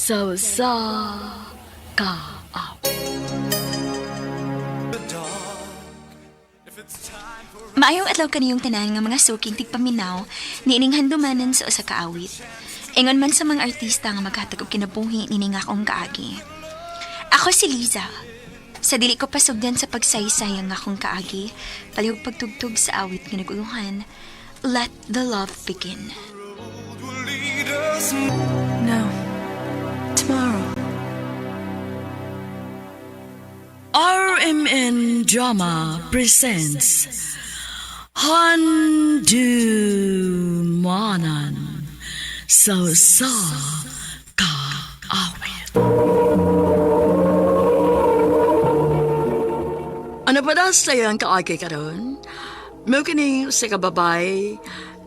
sa ka. Maayong adlaw kaniyong tanan nga mga suking tigpaminaw niining handumanan sa usa ka awit. Ingon man sa mga artista nga maghatag og kinabuhi nining akong kaagi. Ako si Liza. Sa dili ko pasugdan sa pagsaysayang akong kaagi, palihog pagtugtog sa awit nga naguluhan, Let the Love Begin. No. Tomorrow. RMN Drama presents Handumanan sa kaawit. Ano pa daw sayang kaagi karon? Mo kini sa kababay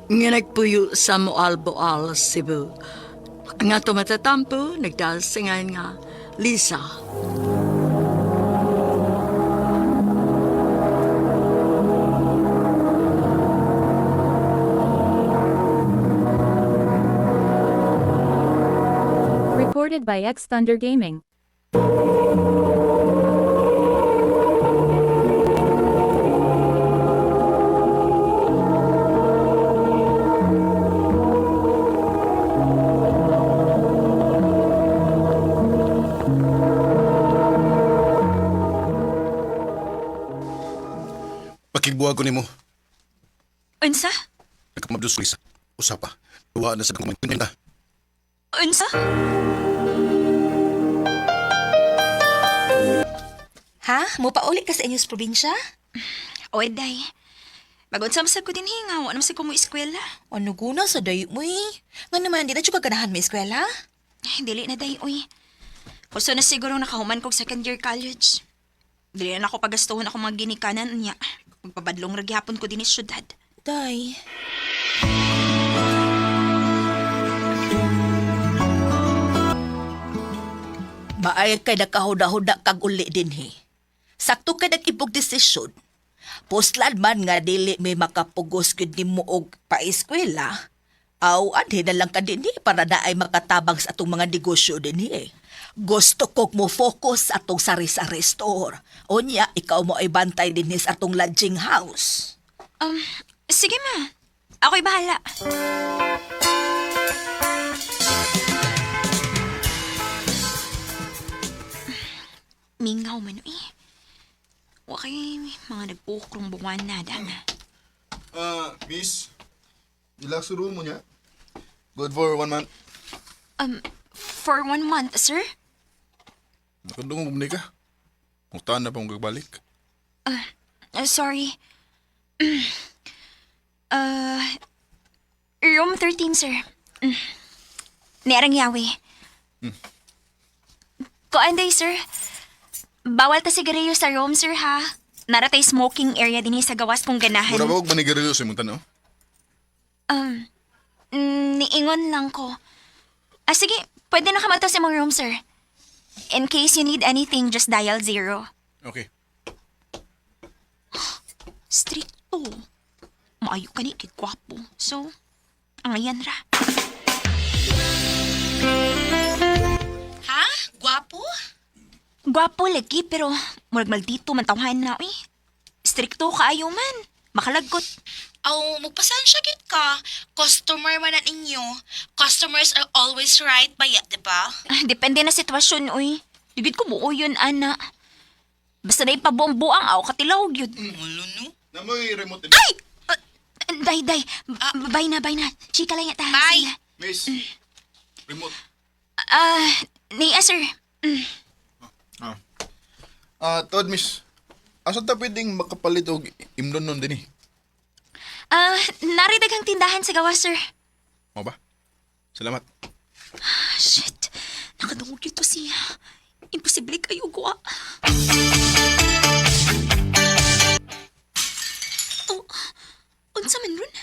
nga nagpuyo sa Moalboal, Cebu. Nga tumatatampo, nagdasingan nga Lisa. Recorded by X Thunder Gaming. Pakigbuha ko nimo. Unsa? Nagkamabdos ko isa. Usapa. Tuwa na sa kumantunin na. Unsa? Ha? Mupauli ka sa inyong probinsya? Oy, day. Mag-unsam sa ko din hinga, wala naman sa kumo eskwela. Ano guna sa dayo mo eh? Nga naman, di na siya kaganahan may eskwela? Ay, dili na day, oy. Gusto na siguro nakahuman kong second year college. Dili na ako pagastuhon ako mga ginikanan niya. Magpabadlong ragyapon ko din sa syudad. Day. Maayag kay nakahuda-huda kag uli din he. Sakto kay nag-ibog desisyon. Postlan man nga dili may makapugos gyud nimo og paeskwela. Aw adhe na lang ka din para daay makatabang sa atong mga negosyo din Gusto kog mo focus sa atong sari-sari store. Unya, ikaw mo ay bantay din sa atong lodging house. Sige ma. Ako'y bahala. Mingaw man eh. Wakay mga nagpukrong buwan na dana. Miss. Relax room mo niya. Good for 1 month. For 1 month, sir? Nakandungo mo ka. Muktaan na pa mong kagbalik. Sorry. Room 13, sir. Niarang yawi. Kuanday, sir. Bawal ta sigarilyo sa room, sir, ha? Naratay smoking area din sa gawas kong ganahan. Mura ba huwag manigarilyo sa imong tanaw? Niingon lang ko. Sige, pwede na kamalta sa mong room, sir. In case you need anything, just dial 0. Okay. Stricto. Maayo ka ni kay gwapo. So, ang ayan ra. Ha? Gwapo? Gwapo lagi, pero murag maldito man tawhan na, eh. Stricto kaayo man. Makalagkot. Aw, magpasensya gid ka. Customer man ang inyo. Customers are always right ba ya, diba? Depende na sitwasyon, uy. Digid ko buo yun, ana. Basta na ipabombo ang aw katilaw, yun. Mulo no? Namoy remote. Ay! Day. Bye na. Chika lang yata. Bye. Sige. Miss. Remote. Niya, sir. Todd, miss. Asa ta pwedeng makapalit og imnon nun din eh? Naridaghang tindahan sa gawa, sir. Mo ba? Salamat. Shit. Nakadungog yun to siya. Imposible kayo, gwa. Oh, unsa man ron?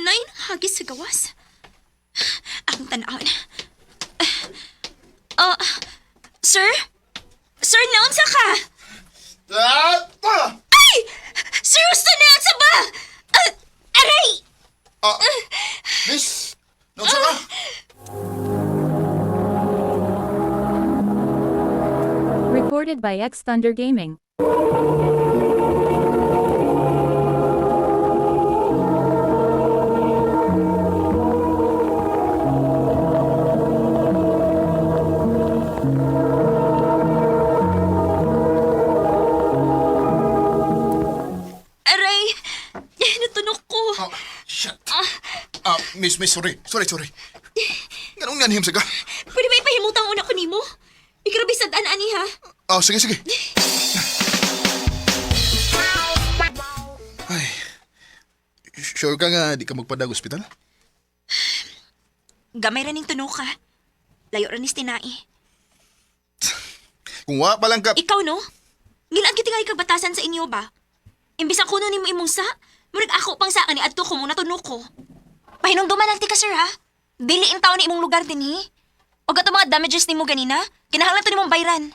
Nain hagis sa gawas. Akong tanawin. Sir? Sir, naunsa ka? Ay! Sir, gusto na sa ba? Aray! Miss! Naunsa ka? Recorded by X Thunder Gaming. Aray! Natunok ko. Oh, shit. Miss, sorry. Ganong nanhim sa ka? Pwede ba ipahimutang una ko nimo? Igrabe sa daan, ani ha? Oh, sige. Ay, sure ka nga di ka magpadag ospital? Gamay ra ning tunok ka. Layo ra nis tinai. Kung wa pa lang ka... Ikaw no? Gilaan kita nga ikagbatasan sa inyo ba? Imbis ang kuno nimo imong sa, murag ako pang sa ani adto ko muna tunok ko. Pahinumduman lang ti ka sir ha? Dili ang tao ni imong lugar din hi. O gato mga damages nimo ganina, kinahanglan to nimong bayran.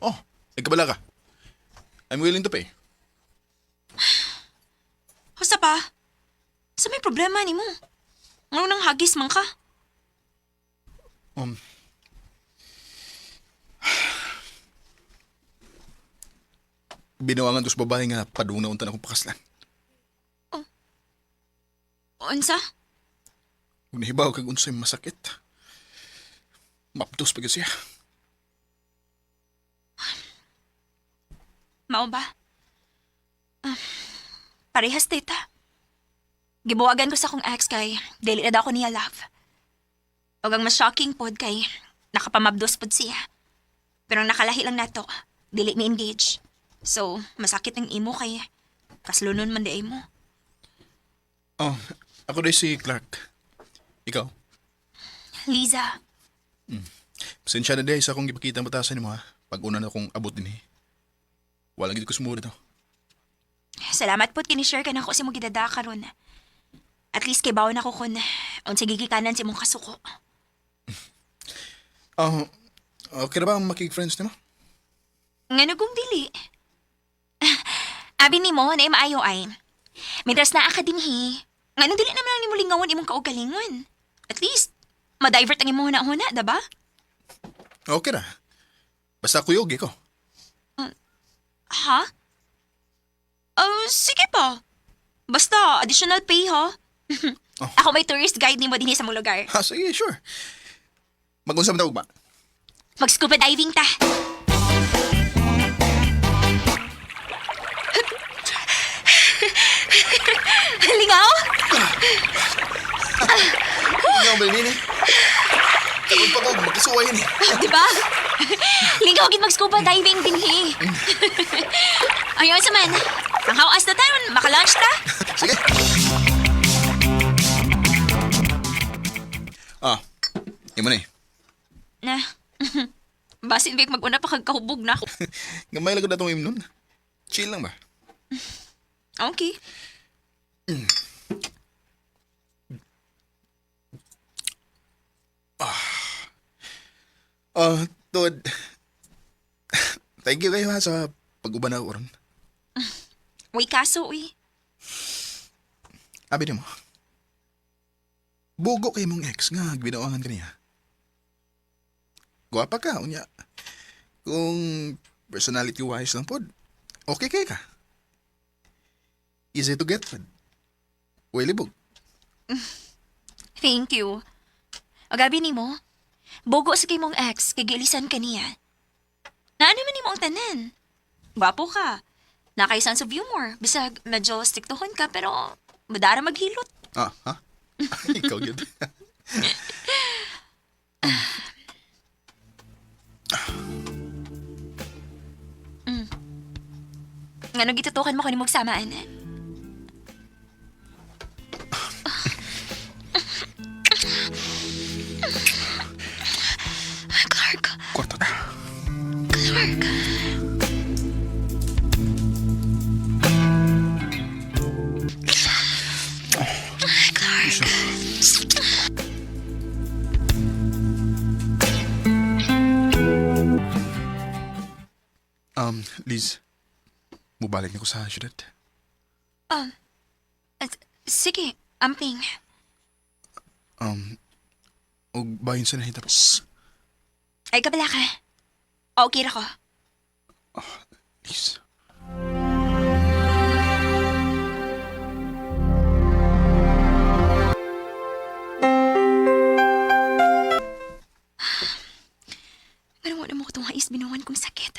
Oh, ikabala ka. I'm willing to pay. Husta pa? Sa may problema nimo? Ano nang hagis man ka? Binawangan ko sa babae nga padung na unta na akong pakaslan. Unsa? Kung nahibaw kag unsay masakit. Mapdos pa gyud siya. Mao ba? Parehas tita. Gibuwagan ko sa akong ex kay dili na daw ko niya love. Og ang mas shocking pod kay nakapamabdos pod siya. Pero ang nakalahi lang nato, dili mi engage. So, masakit ang imo kay kaslunon man di mo. Oh, ako day si Clark. Ikaw? Liza, Pasensya na day sa akong gipakita ang batasan ni mo ha. Pag una na akong abot din Walang gid ko sumuro to. salamat pod kini-share ka na ko si mo gidada karon. At least kay bawon ako kun unsa gigikanan si mong kasuko. Okay na ba ang makig-friends ni mo? Ngano kung dili? Abi ni mo na maayo ay. Mientras naa ka dinhi, ngano dili naman ang nimo lingawan imong kaugalingon. At least, ma-divert ang imong huna-huna, da ba? Okay na. Basta kuyog ko. Ha? Sige pa. Basta, additional pay ha. Ako may tourist guide nimo dinhi sa mong lugar. Ha, sige, sure. Mag-unsam na ba? Mag-scuba diving ta. Lingaw? Ikaw, Melvin Kapag pagod, magkasuwayan Di ba? Lingaw gid mag-scuba diving dinhi. Ayaw sa man. Ang hawas na tayo, makalunch ta. Sige. Yung mo na Na. Basin big mag-una pa kag kahubog na ako. Gamay lang ko na itong imnon. Chill lang ba? Okay. Tod. Thank you kayo ha sa pag-uban na oron. Uy, kaso, uy. Abi mo. Bugo kay mong ex nga binawangan ka niya. Guwapa ka, unya. Kung personality-wise lang pod, okay kay ka. Easy to get fed. Uy, libog. Thank you. O gabi ni mo, bogo sa kay mong ex, kay gilisan ka niya. Naan naman ni mo ang tanan. Gwapo ka. Nakaisan sa humor. Bisag medyo stiktohon ka, pero madara maghilot. Ha? Ikaw yun. Ngano gitutukan mo kung ni magsamaan? Clark. Kwarto na. Clark. Liz, mubalik na ko sa syudad. Sige, amping. Og bahin sa nahitap. Ay, kabala ka. Okay ra ko. Liz. Pero mo na mo itong hais binuwan kong sakit.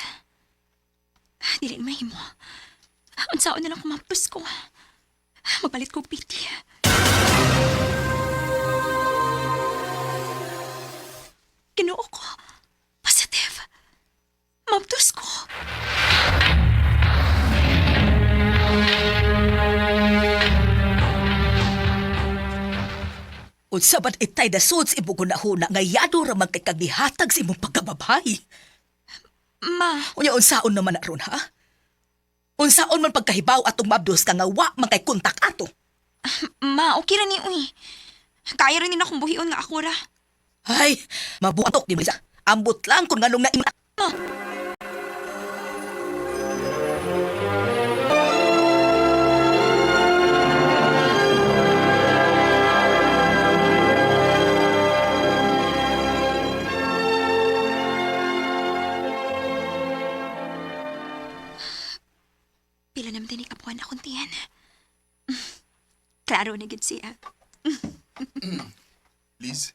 Dili na mahimo. Unsaon na lang kumapos ko. Mapalit ko piti. Kinuo ko. Positive. Maptos ko. Unsa ba't itay da suds ibugunahuna nga yado ra man kay kagdihatag sa imong pagkababahay? Ma, Unya unsaon naman na ron, ha? Unsaon man pagkahibaw atong mabdos ka nga wa man kay kontak ato? okay ra ni uy. Kaya rin akong buhion nga ako ra. Ay, mabuatok di ba? Ambot lang kung nganong naima. Pila naman din ikapuan akong tiyan. Klaro na gid siya. Liz.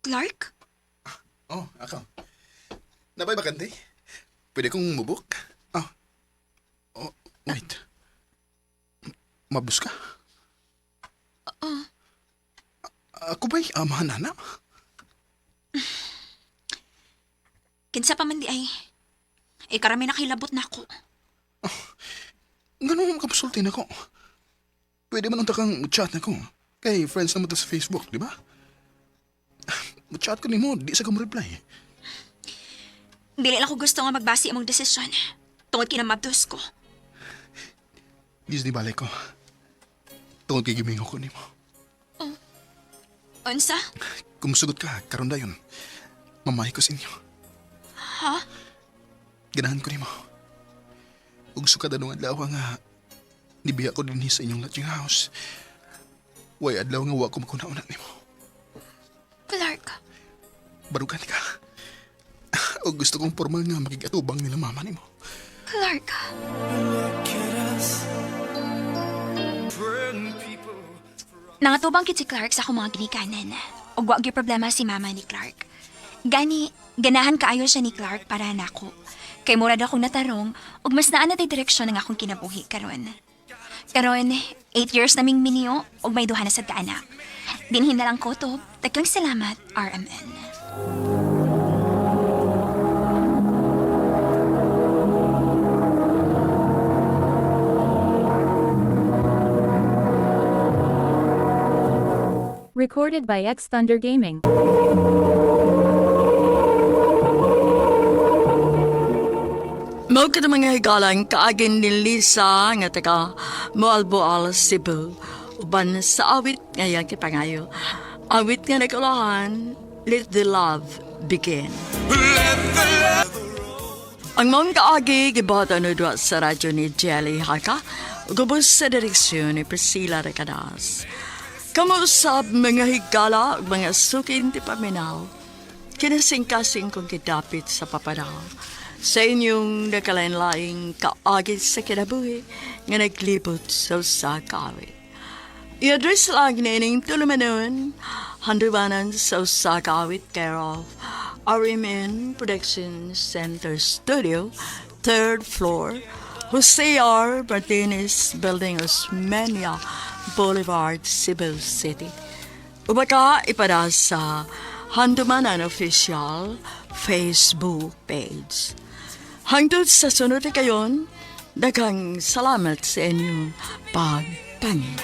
Clark? Oh, ako. Nabay bakante? Pwede kong mubuk? Oh, wait. Mabus ka? Ako ba'y amahan na? Kinsa pa man di ay. Karami nakilabot na ako. Ganun mo kapasultin ako. Pwede man unta kang chat na ko. Kay friends naman to sa Facebook, di ba? Chat ko ni mo, di sa ka mo reply. Dili lang ko gusto nga magbasi among desisyon. Tungod kinamabdos ko. Liz, di balay ko. Tungod kay gimingo ko ni mo. Unsa? Kung musugot ka, karon dayon. Mamahay ko sa inyo. Ha? Ganahan ko ni mo. Ug sukad anong adlaw nga nibiya ko din sa inyong lodging house. Way adlaw nga wa ko makunaunat ni mo. Clark? Barugan ka. O gusto kong formal nga makigatubang nila mama ni mo. Clark? Nangatubang kit si Clark sa akong mga ginikanan. Ug wa gyud problema si mama ni Clark. Ganahan kaayo siya ni Clark para nako. Kay murad akong natarong ug mas naa na tay direksyon ng akong kinabuhi karon. Karon, 8 years naming miniyo ug may duha na sad ka anak. Dinhin na lang ko to. Daghang salamat, RMN. Recorded by X Thunder Gaming. Mao ka mga higalang kaagin ni Lisa nga taga Moalboal, Cebu. Uban sa awit ngayon kipangayo. Awit nga nagulahan, Let the Love Begin. Ang mong kaagi gibata no duwa sa radyo ni Jelly Haka, gubos sa direksyon ni Priscilla Recadas. Kamusap mga higala, mga sukin ti paminaw, kinasing-kasing kong kidapit sa papanaw. Sa inyong nakalain-laing kaagit sa kinabuhi, nga naglibot sa kawit. I-address lang na ining tulumanon, handumanan sa kawit care of RMN Production Center Studio, 3rd floor, Jose R. Martinez Building, Osmeña Boulevard, Cebu City. Ubaka ipada sa Handumanan Official Facebook page. Hangtod sa sunod na kayon, daghang salamat sa inyong pagpangin.